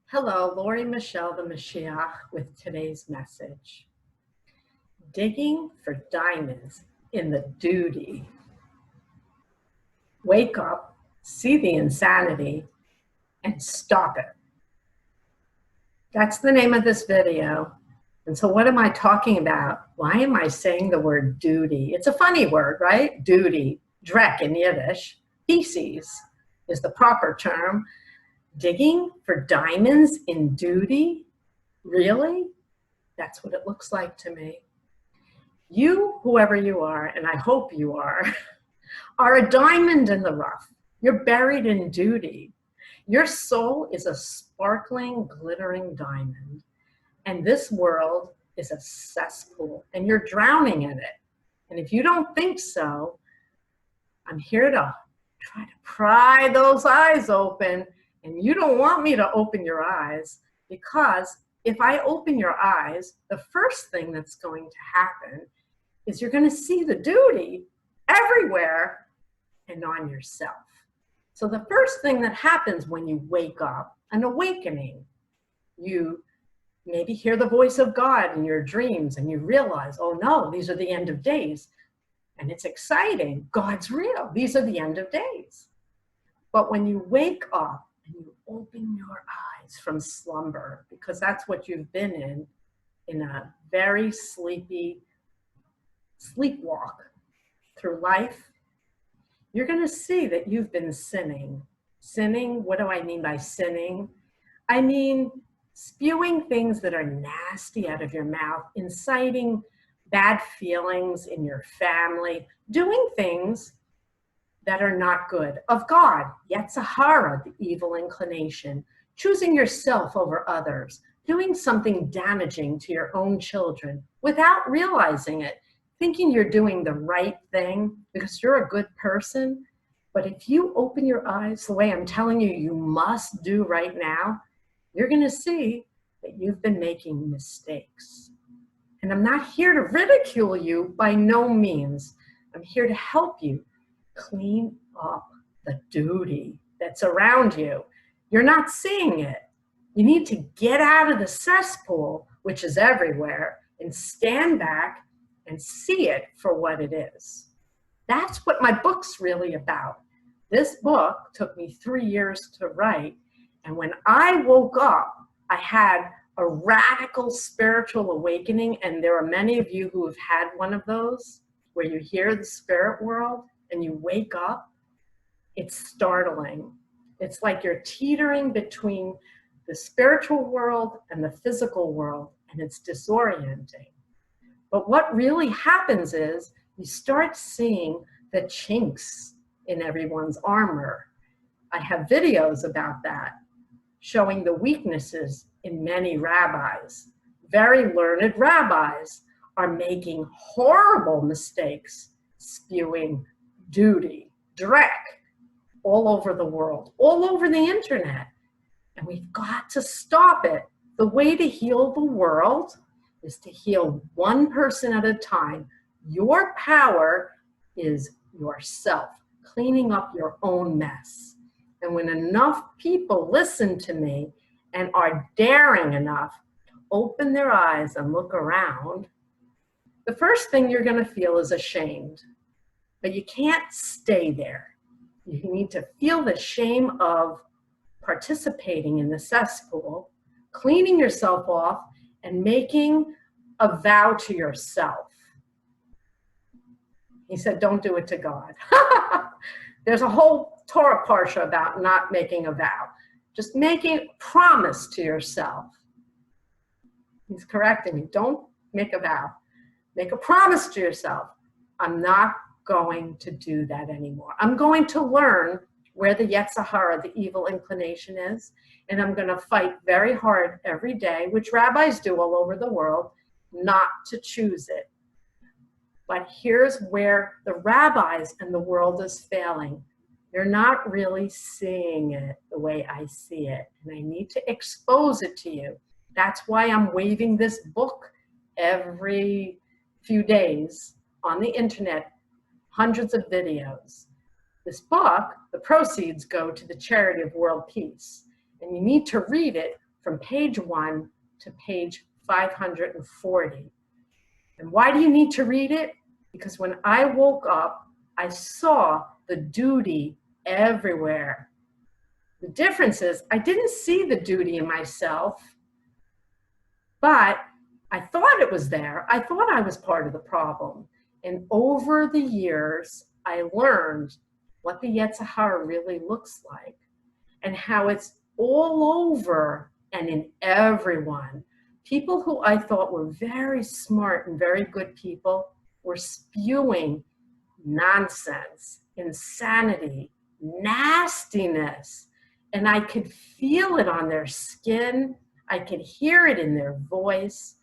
Hello, Lori Michelle, the Moshiach, with today's message. Digging for diamonds in the doodie. Wake up, see the insanity, and stop it. That's the name of this video. And so what am I talking about? Why am I saying the word doodie? It's a funny word, right? Doodie, drek in Yiddish. Feces is the proper term. Digging for diamonds in doodie? Really? That's what it looks like to me. You, whoever you are, and I hope you are a diamond in the rough. You're buried in doodie. Your soul is a sparkling, glittering diamond. And this world is a cesspool, and you're drowning in it. And if you don't think so, I'm here to try to pry those eyes open. And you don't want me to open your eyes, because if I open your eyes, the first thing that's going to happen is you're going to see the doodie everywhere and on yourself. So the first thing that happens when you wake up, an awakening, you maybe hear the voice of God in your dreams and you realize, oh no, these are the end of days. And it's exciting. God's real. These are the end of days. But when you wake up, and you open your eyes from slumber, because that's what you've been in a very sleepy sleepwalk through life, you're going to see that you've been sinning. Sinning, what do I mean by sinning? I mean spewing things that are nasty out of your mouth, inciting bad feelings in your family, doing things that are not good, of God, Yetzirah, the evil inclination, choosing yourself over others, doing something damaging to your own children without realizing it, thinking you're doing the right thing because you're a good person. But if you open your eyes the way I'm telling you you must do right now, you're gonna see that you've been making mistakes. And I'm not here to ridicule you, by no means. I'm here to help you clean up the doodie that's around you. You're not seeing it. You need to get out of the cesspool, which is everywhere, and stand back and see it for what it is. That's what my book's really about. This book took me 3 years to write, and when I woke up, I had a radical spiritual awakening, and there are many of you who have had one of those, where you hear the spirit world, and you wake up. It's startling. It's like you're teetering between the spiritual world and the physical world, and it's disorienting. But what really happens is you start seeing the chinks in everyone's armor. I have videos about that, showing the weaknesses in many rabbis. Very learned rabbis are making horrible mistakes, spewing doodie, drek, all over the world, all over the internet. And we've got to stop it. The way to heal the world is to heal one person at a time. Your power is yourself, cleaning up your own mess. And when enough people listen to me and are daring enough to open their eyes and look around, the first thing you're going to feel is ashamed. But you can't stay there. You need to feel the shame of participating in the cesspool, cleaning yourself off, and making a vow to yourself. He said, don't do it to God. There's a whole Torah parsha about not making a vow. Just making a promise to yourself. He's correcting me. Don't make a vow. Make a promise to yourself. I'm not going to do that anymore. I'm going to learn where the Yetzirah, the evil inclination, is, and I'm going to fight very hard every day, which rabbis do all over the world, not to choose it. But here's where the rabbis and the world is failing. They're not really seeing it the way I see it, and I need to expose it to you. That's why I'm waving this book every few days on the internet, hundreds of videos. This book, the proceeds go to the charity of world peace. And you need to read it from page 1 to page 540. And why do you need to read it? Because when I woke up, I saw the doodie everywhere. The difference is I didn't see the doodie in myself, but I thought it was there. I thought I was part of the problem. And over the years, I learned what the Yetzer Hara really looks like and how it's all over and in everyone. People who I thought were very smart and very good people were spewing nonsense, insanity, nastiness. And I could feel it on their skin. I could hear it in their voice.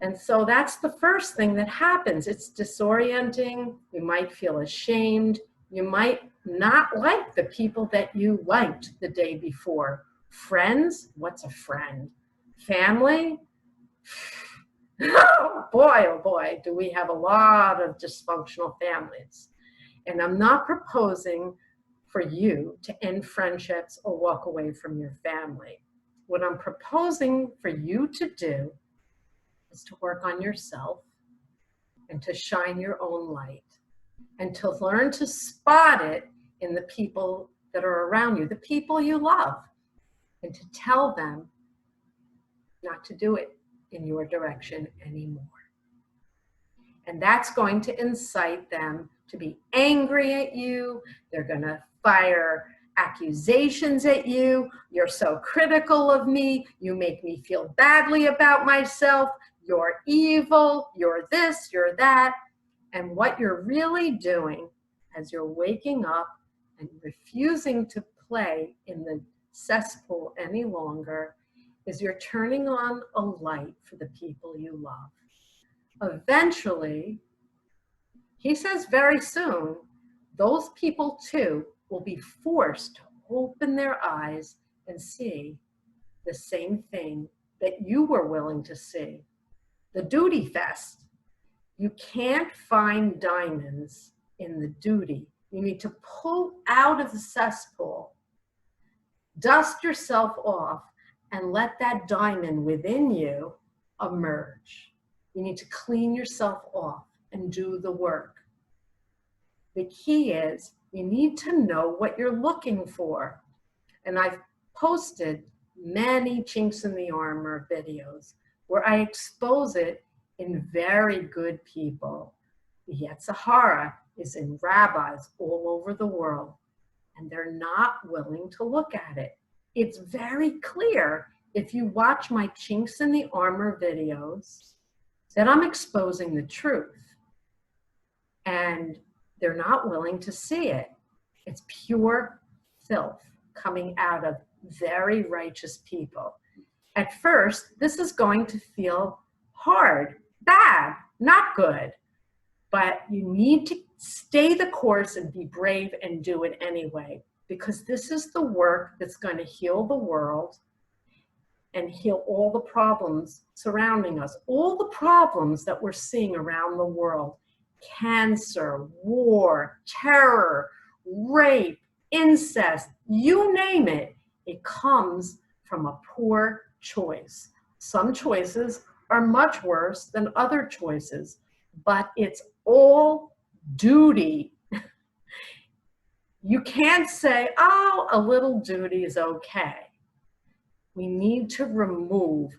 And so that's the first thing that happens. It's disorienting. You might feel ashamed. You might not like the people that you liked the day before. Friends? What's a friend? Family? Oh boy, do we have a lot of dysfunctional families. And I'm not proposing for you to end friendships or walk away from your family. What I'm proposing for you to do is to work on yourself and to shine your own light and to learn to spot it in the people that are around you, the people you love, and to tell them not to do it in your direction anymore. And that's going to incite them to be angry at you. They're going to fire accusations at you. You're so critical of me. You make me feel badly about myself. You're evil. You're this, you're that. And what you're really doing as you're waking up and refusing to play in the cesspool any longer is you're turning on a light for the people you love. Eventually, he says very soon, those people too will be forced to open their eyes and see the same thing that you were willing to see. The duty fest. You can't find diamonds in the duty. You need to pull out of the cesspool, dust yourself off, and let that diamond within you emerge. You need to clean yourself off and do the work. The key is you need to know what you're looking for. And I've posted many chinks in the armor videos where I expose it in very good people. The Yetzer Hara is in rabbis all over the world, and they're not willing to look at it. It's very clear if you watch my chinks in the armor videos that I'm exposing the truth, and they're not willing to see it. It's pure filth coming out of very righteous people. At first, this is going to feel hard, bad, not good, but you need to stay the course and be brave and do it anyway, because this is the work that's going to heal the world and heal all the problems surrounding us, all the problems that we're seeing around the world: cancer, war, terror, rape, incest, you name it. It comes from a poor choice. Some choices are much worse than other choices, but it's all duty. You can't say, oh, a little duty is okay. We need to remove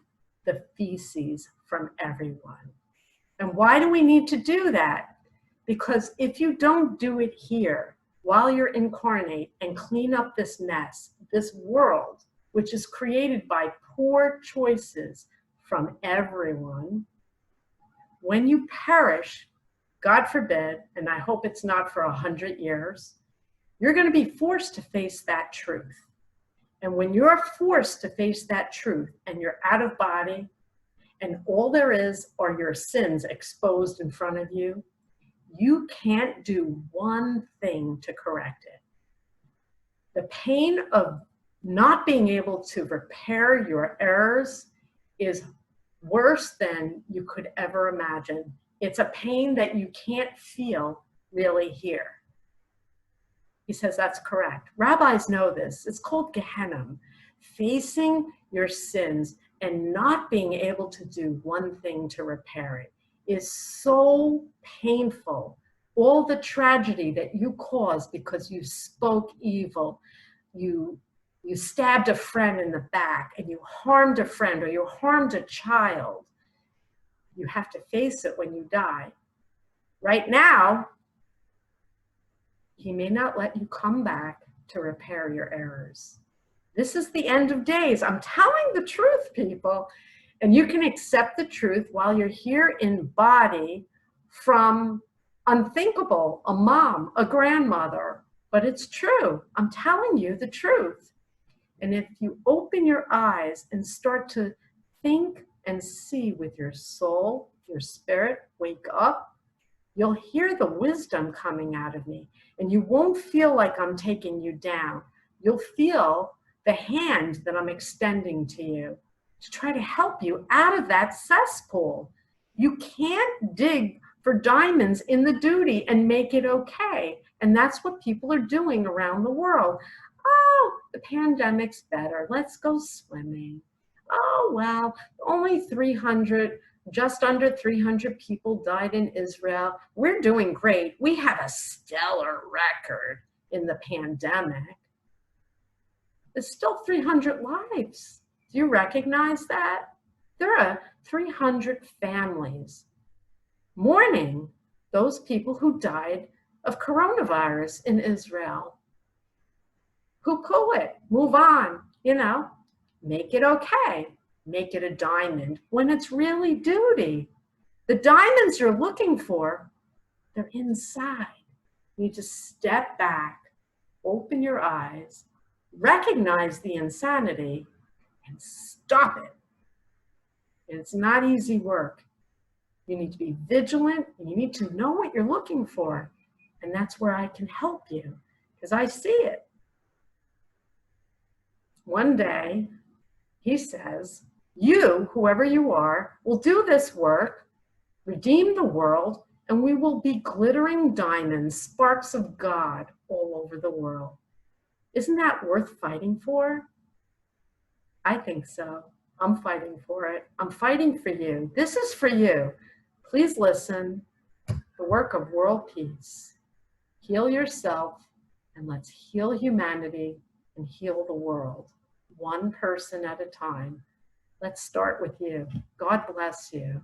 the feces from everyone. And why do we need to do that? Because if you don't do it here while you're incarnate and clean up this mess, this world, which is created by poor choices from everyone, when you perish, God forbid, and I hope it's not for 100 years, you're going to be forced to face that truth. And when you're forced to face that truth and you're out of body and all there is are your sins exposed in front of you, you can't do one thing to correct it. The pain of not being able to repair your errors is worse than you could ever imagine. It's a pain that you can't feel really here. He says that's correct. Rabbis know this. It's called Gehenna. facing your sins and not being able to do one thing to repair it is so painful. All the tragedy that you caused because you spoke evil, you stabbed a friend in the back, and you harmed a friend, or you harmed a child, you have to face it when you die. Right now, he may not let you come back to repair your errors. This is the end of days. I'm telling the truth, people. And you can accept the truth while you're here in body from unthinkable, a mom, a grandmother. But it's true. I'm telling you the truth. And if you open your eyes and start to think and see with your soul, your spirit, wake up, you'll hear the wisdom coming out of me. And you won't feel like I'm taking you down. You'll feel the hand that I'm extending to you to try to help you out of that cesspool. You can't dig for diamonds in the doodie and make it okay. And that's what people are doing around the world. Oh, the pandemic's better. Let's go swimming. Oh, well, only 300, just under 300 people died in Israel. We're doing great. We have a stellar record in the pandemic. There's still 300 lives. Do you recognize that? There are 300 families mourning those people who died of coronavirus in Israel. Poo-poo it, move on, make it okay. Make it a diamond when it's really duty. The diamonds you're looking for, they're inside. You need to step back, open your eyes, recognize the insanity, and stop it. And it's not easy work. You need to be vigilant, and you need to know what you're looking for. And that's where I can help you, because I see it. One day, he says, you, whoever you are, will do this work, redeem the world, and we will be glittering diamonds, sparks of God all over the world. Isn't that worth fighting for? I think so. I'm fighting for it. I'm fighting for you. This is for you. Please listen. The work of world peace. Heal yourself, and let's heal humanity and heal the world, one person at a time. Let's start with you. God bless you.